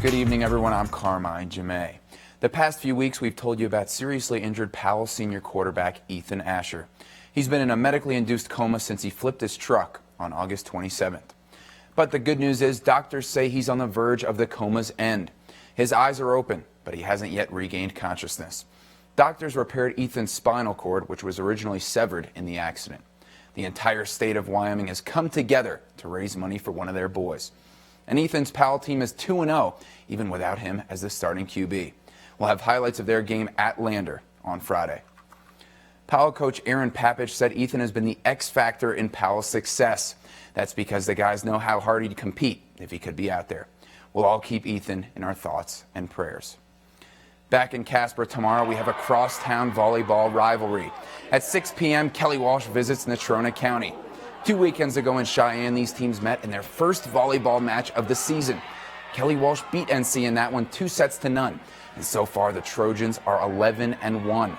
Good evening, everyone. I'm Carmine Gemei. The past few weeks, we've told you about seriously injured Powell senior quarterback Ethan Asher. He's been in a medically induced coma since he flipped his truck on August 27th. But the good news is doctors say he's on the verge of the coma's end. His eyes are open, but he hasn't yet regained consciousness. Doctors repaired Ethan's spinal cord, which was originally severed in the accident. The entire state of Wyoming has come together to raise money for one of their boys. And Ethan's Powell team is 2-0, even without him as the starting QB. We'll have highlights of their game at Lander on Friday. Powell coach Aaron Papich said Ethan has been the X factor in Powell's success. That's because the guys know how hard he'd compete if he could be out there. We'll all keep Ethan in our thoughts and prayers. Back in Casper tomorrow, we have a crosstown volleyball rivalry. At 6 p.m., Kelly Walsh visits Natrona County. 2 weekends ago in Cheyenne, these teams met in their first volleyball match of the season. Kelly Walsh beat NC in that one 2-0. And so far, the Trojans are 11-1.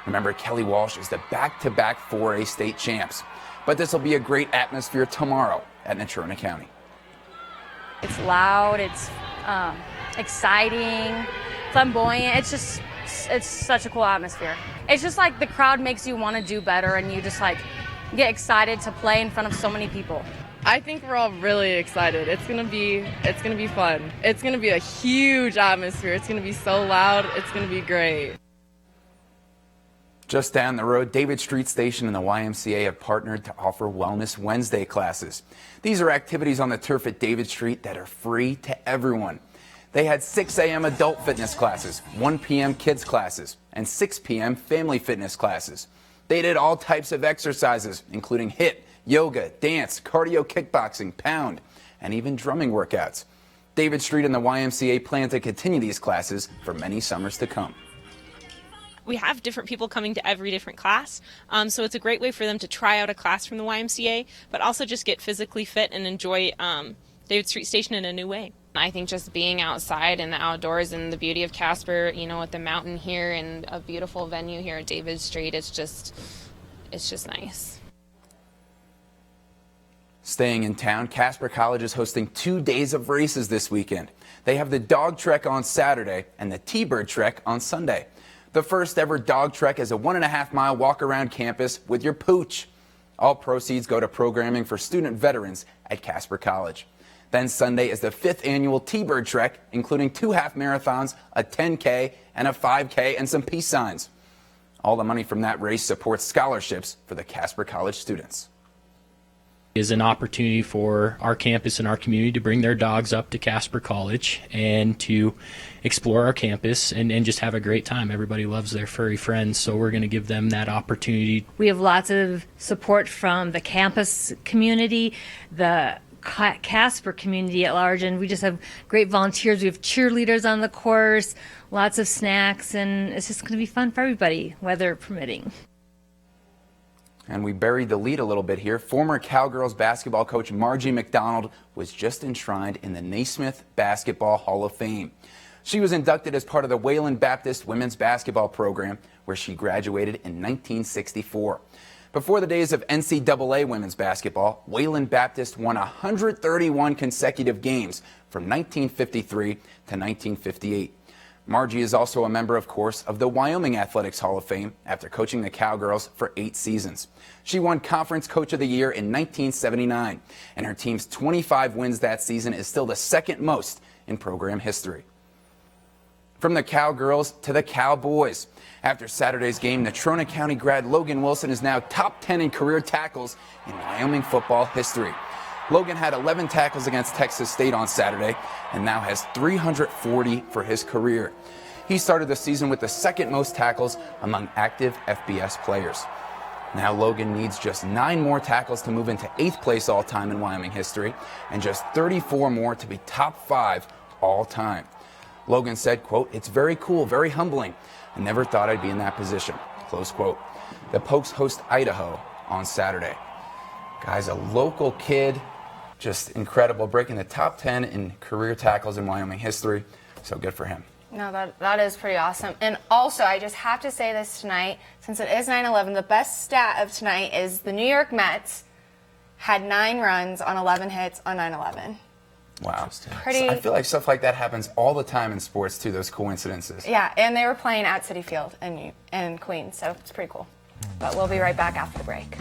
Remember, Kelly Walsh is the back-to-back 4A state champs. But this will be a great atmosphere tomorrow at Natrona County. It's loud, it's exciting, flamboyant. It's such a cool atmosphere. It's just like the crowd makes you want to do better, and you just like get excited to play in front of so many people. I think we're all really excited. It's gonna be fun. It's gonna be a huge atmosphere. It's gonna be so loud. It's gonna be great. Just down the road, David Street Station and the YMCA have partnered to offer Wellness Wednesday classes. These are activities on the turf at David Street that are free to everyone. They had 6 a.m. adult fitness classes, 1 p.m. kids classes, and 6 p.m. family fitness classes. They did all types of exercises, including HIIT, yoga, dance, cardio, kickboxing, pound, and even drumming workouts. David Street and the YMCA plan to continue these classes for many summers to come. We have different people coming to every different class, so it's a great way for them to try out a class from the YMCA, but also just get physically fit and enjoy David Street Station in a new way. I think just being outside in the outdoors and the beauty of Casper, you know, with the mountain here and a beautiful venue here at David Street, it's just nice. Staying in town, Casper College is hosting 2 days of races this weekend. They have the Dog Trek on Saturday and the TBird Trek on Sunday. The first ever Dog Trek is a 1.5-mile walk around campus with your pooch. All proceeds go to programming for student veterans at Casper College. Then Sunday is the 5th annual TBird Trek, including 2 half marathons, a 10K, and a 5K, and some peace signs. All the money from that race supports scholarships for the Casper College students. Is an opportunity for our campus and our community to bring their dogs up to Casper College and to explore our campus and just have a great time. Everybody loves their furry friends, so we're going to give them that opportunity. We have lots of support from the campus community, the Casper community at large, and we just have great volunteers. We have cheerleaders on the course, lots of snacks, and it's just going to be fun for everybody, weather permitting. And we buried the lead a little bit here. Former Cowgirls basketball coach Margie McDonald was just enshrined in the Naismith Basketball Hall of Fame. She was inducted as part of the Wayland Baptist women's basketball program, where she graduated in 1964. Before the days of NCAA women's basketball, Wayland Baptist won 131 consecutive games from 1953 to 1958. Margie is also a member, of course, of the Wyoming Athletics Hall of Fame after coaching the Cowgirls for 8 seasons. She won Conference Coach of the Year in 1979, and her team's 25 wins that season is still the second most in program history. From the Cowgirls to the Cowboys. After Saturday's game, Natrona County grad Logan Wilson is now top 10 in career tackles in Wyoming football history. Logan had 11 tackles against Texas State on Saturday and now has 340 for his career. He started the season with the second most tackles among active FBS players. Now Logan needs just 9 more tackles to move into 8th place all-time in Wyoming history and just 34 more to be top 5 all-time. Logan said, quote, "It's very cool, very humbling. I never thought I'd be in that position," close quote. The Pokes host Idaho on Saturday. Guys, a local kid, just incredible, breaking the top 10 in career tackles in Wyoming history. So good for him. No, that is pretty awesome. And also, I just have to say this tonight, since it is 9/11, the best stat of tonight is the New York Mets had 9 runs on 11 hits on 9/11. Wow. Pretty- I feel like stuff like that happens all the time in sports, too, those coincidences. Yeah, and they were playing at Citi Field in Queens, so it's pretty cool. But we'll be right back after the break.